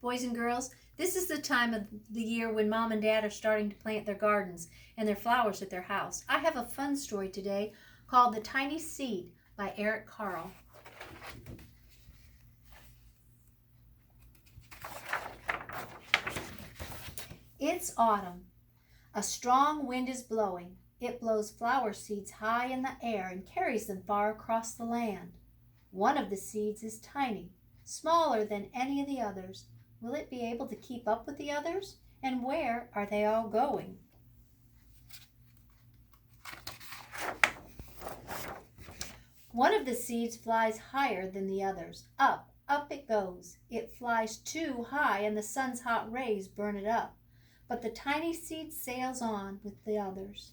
Boys and girls, this is the time of the year when mom and dad are starting to plant their gardens and their flowers at their house. I have a fun story today called The Tiny Seed by Eric Carle. It's autumn. A strong wind is blowing. It blows flower seeds high in the air and carries them far across the land. One of the seeds is tiny, smaller than any of the others. Will it be able to keep up with the others? And where are they all going? One of the seeds flies higher than the others. Up, up it goes. It flies too high and the sun's hot rays burn it up. But the tiny seed sails on with the others.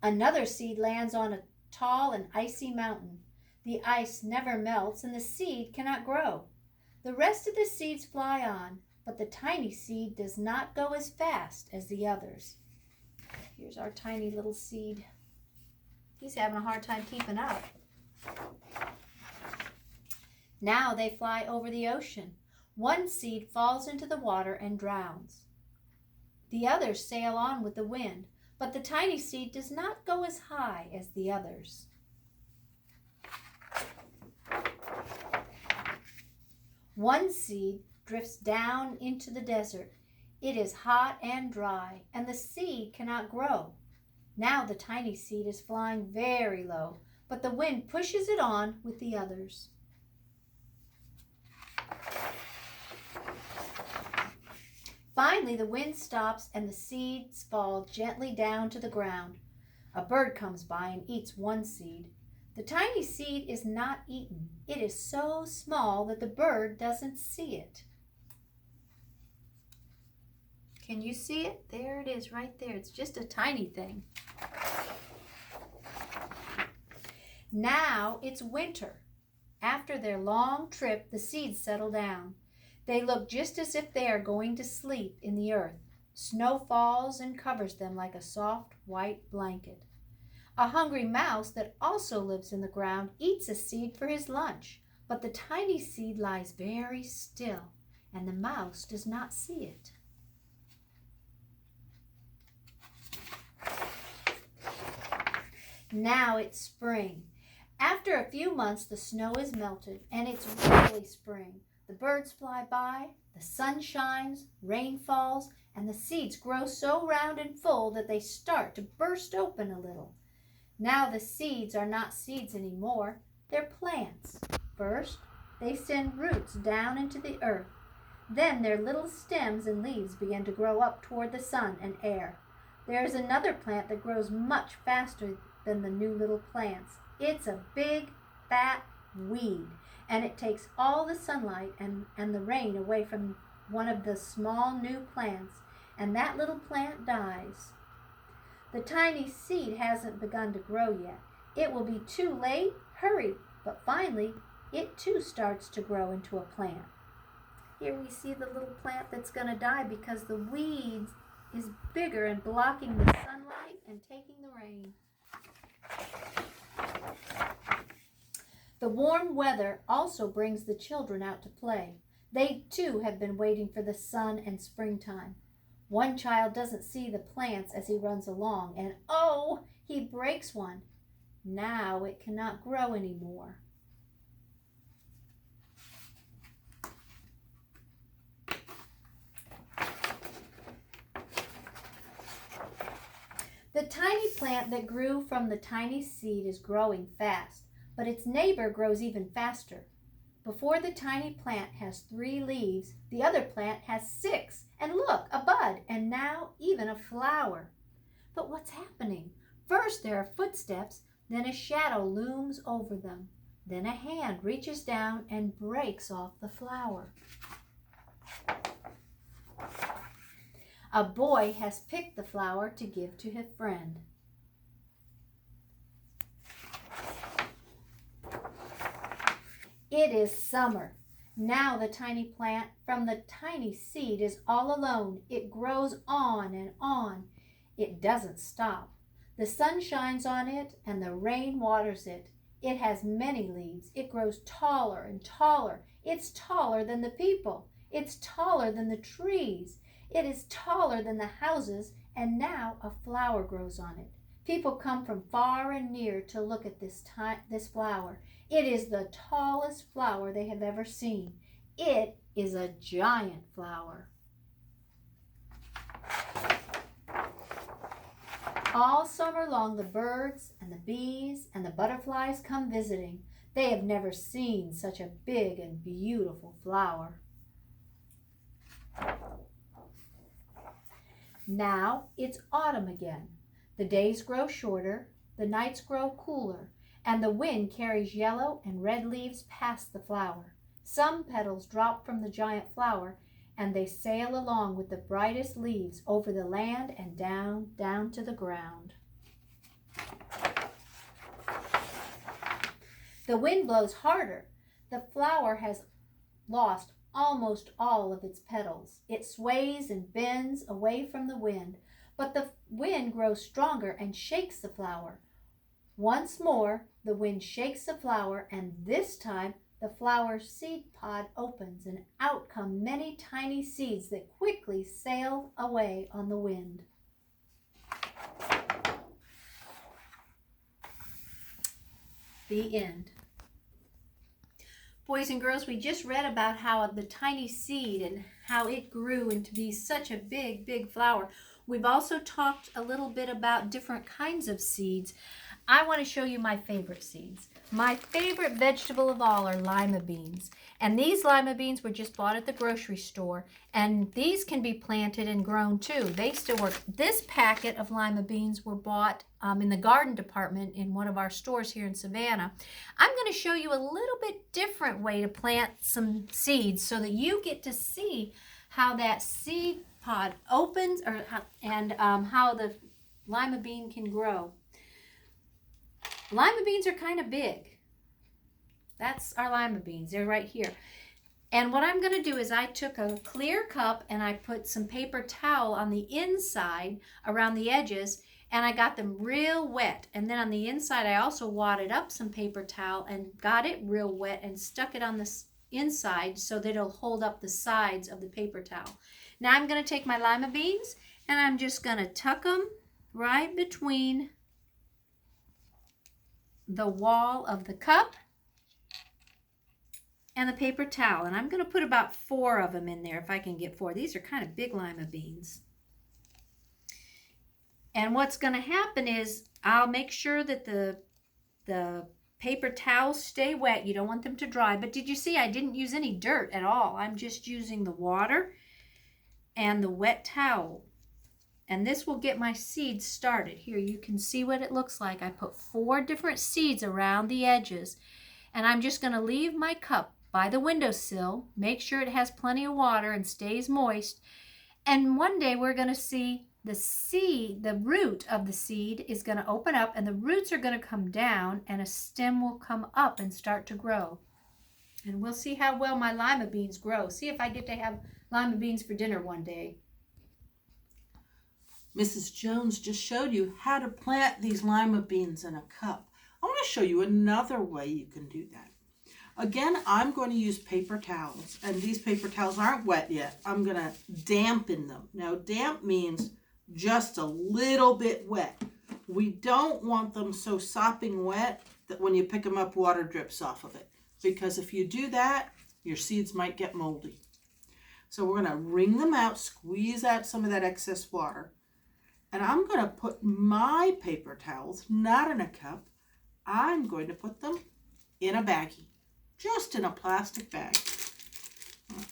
Another seed lands on a tall and icy mountain. The ice never melts and the seed cannot grow. The rest of the seeds fly on, but the tiny seed does not go as fast as the others. Here's our tiny little seed. He's having a hard time keeping up. Now they fly over the ocean. One seed falls into the water and drowns. The others sail on with the wind, but the tiny seed does not go as high as the others. One seed drifts down into the desert. It is hot and dry, and the seed cannot grow. Now the tiny seed is flying very low, but the wind pushes it on with the others. Finally, the wind stops and the seeds fall gently down to the ground. A bird comes by and eats one seed. The tiny seed is not eaten. It is so small that the bird doesn't see it. Can you see it? There it is right there. It's just a tiny thing. Now it's winter. After their long trip, the seeds settle down. They look just as if they are going to sleep in the earth. Snow falls and covers them like a soft white blanket. A hungry mouse that also lives in the ground eats a seed for his lunch, but the tiny seed lies very still, and the mouse does not see it. Now it's spring. After a few months, the snow is melted, and it's really spring. The birds fly by, the sun shines, rain falls, and the seeds grow so round and full that they start to burst open a little. Now the seeds are not seeds anymore, they're plants. First, they send roots down into the earth. Then their little stems and leaves begin to grow up toward the sun and air. There is another plant that grows much faster than the new little plants. It's a big, fat weed, and it takes all the sunlight and the rain away from one of the small new plants, and that little plant dies. The tiny seed hasn't begun to grow yet. It will be too late. Hurry! But finally, it too starts to grow into a plant. Here we see the little plant that's going to die because the weed is bigger and blocking the sunlight and taking the rain. The warm weather also brings the children out to play. They too have been waiting for the sun and springtime. One child doesn't see the plants as he runs along, and oh, he breaks one. Now it cannot grow anymore. The tiny plant that grew from the tiny seed is growing fast, but its neighbor grows even faster. Before the tiny plant has 3 leaves, the other plant has 6. And look, a bud, and now even a flower. But what's happening? First there are footsteps, then a shadow looms over them. Then a hand reaches down and breaks off the flower. A boy has picked the flower to give to his friend. It is summer. Now the tiny plant from the tiny seed is all alone. It grows on and on. It doesn't stop. The sun shines on it and the rain waters it. It has many leaves. It grows taller and taller. It's taller than the people. It's taller than the trees. It is taller than the houses, and now a flower grows on it. People come from far and near to look at this flower. It is the tallest flower they have ever seen. It is a giant flower. All summer long, the birds and the bees and the butterflies come visiting. They have never seen such a big and beautiful flower. Now it's autumn again. The days grow shorter, the nights grow cooler, and the wind carries yellow and red leaves past the flower. Some petals drop from the giant flower, and they sail along with the brightest leaves over the land and down to the ground. The wind blows harder. The flower has lost almost all of its petals. It sways and bends away from the wind, but the wind grows stronger and shakes the flower. Once more, the wind shakes the flower, and this time the flower's seed pod opens, and out come many tiny seeds that quickly sail away on the wind. The end. Boys and girls, we just read about how the tiny seed and how it grew into be such a big, big flower. We've also talked a little bit about different kinds of seeds. I want to show you my favorite seeds. My favorite vegetable of all are lima beans. And these lima beans were just bought at the grocery store. And these can be planted and grown too. They still work. This packet of lima beans were bought in the garden department in one of our stores here in Savannah. I'm going to show you a little bit different way to plant some seeds so that you get to see how that seed pod opens and how the lima bean can grow. Lima beans are kind of big. That's our lima beans. They're right here. And what I'm going to do is I took a clear cup and I put some paper towel on the inside around the edges, and I got them real wet. And then on the inside I also wadded up some paper towel and got it real wet and stuck it on the inside so that it'll hold up the sides of the paper towel. Now I'm going to take my lima beans and I'm just going to tuck them right between the wall of the cup and the paper towel. And I'm going to put about 4 of them in there if I can get 4. These are kind of big lima beans. And what's going to happen is I'll make sure that the paper towels stay wet. You don't want them to dry. But did you see I didn't use any dirt at all? I'm just using the water and the wet towel. And this will get my seeds started. Here, you can see what it looks like. I put 4 different seeds around the edges. And I'm just going to leave my cup by the windowsill. Make sure it has plenty of water and stays moist. And one day we're going to see the seed, the root of the seed is going to open up, and the roots are going to come down, and a stem will come up and start to grow. And we'll see how well my lima beans grow. See if I get to have lima beans for dinner one day. Mrs. Jones just showed you how to plant these lima beans in a cup. I want to show you another way you can do that. Again, I'm going to use paper towels, and these paper towels aren't wet yet. I'm going to dampen them. Now, damp means just a little bit wet. We don't want them so sopping wet that when you pick them up, water drips off of it. Because if you do that, your seeds might get moldy. So we're going to wring them out, squeeze out some of that excess water. And I'm going to put my paper towels, not in a cup, I'm going to put them in a baggie, just in a plastic bag.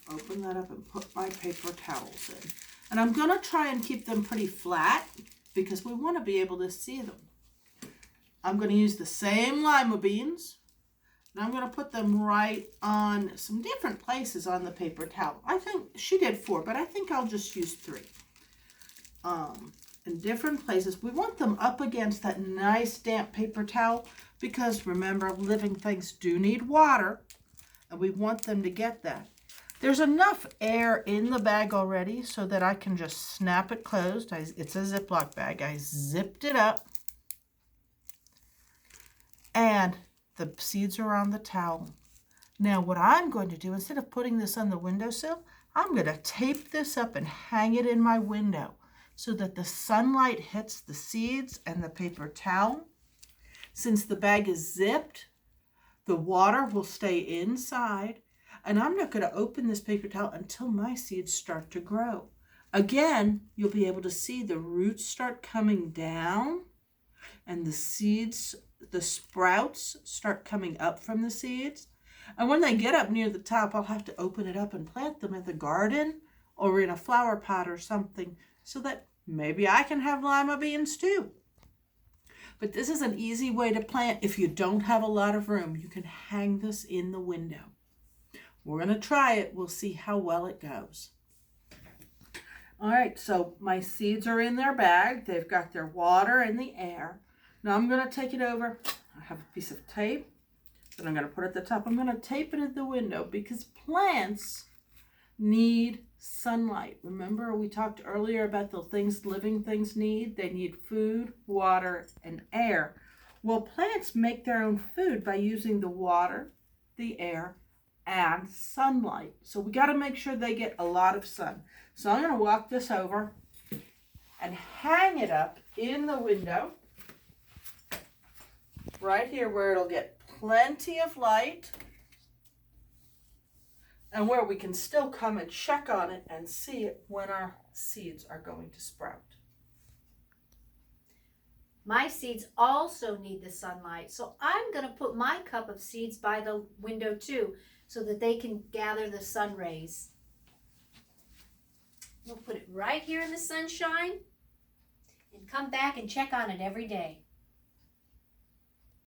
I'll open that up and put my paper towels in. And I'm going to try and keep them pretty flat because we want to be able to see them. I'm going to use the same lima beans, and I'm going to put them right on some different places on the paper towel. I think she did 4, but I think I'll just use 3. In different places. We want them up against that nice damp paper towel because remember, living things do need water, and we want them to get that. There's enough air in the bag already so that I can just snap it closed. It's a Ziploc bag. I zipped it up, and The seeds are on the towel. Now what I'm going to do, instead of putting this on the windowsill, I'm going to tape this up and hang it in my window so that the sunlight hits the seeds and the paper towel. Since the bag is zipped, the water will stay inside, and I'm not going to open this paper towel until my seeds start to grow. Again, you'll be able to see the roots start coming down and the seeds, the sprouts start coming up from the seeds. And when they get up near the top, I'll have to open it up and plant them in the garden or in a flower pot or something so that maybe I can have lima beans too. But this is an easy way to plant if you don't have a lot of room. You can hang this in the window. We're going to try it. We'll see how well it goes. All right, so my seeds are in their bag. They've got their water and the air. Now I'm going to take it over. I have a piece of tape that I'm going to put at the top. I'm going to tape it at the window because plants need sunlight. Remember we talked earlier about the things living things need? They need food, water, and air. Well, plants make their own food by using the water, the air, and sunlight. So we got to make sure they get a lot of sun. So I'm going to walk this over and hang it up in the window right here where it'll get plenty of light and where we can still come and check on it and see it when our seeds are going to sprout. My seeds also need the sunlight, so I'm going to put my cup of seeds by the window too so that they can gather the sun rays. We'll put it right here in the sunshine and come back and check on it every day.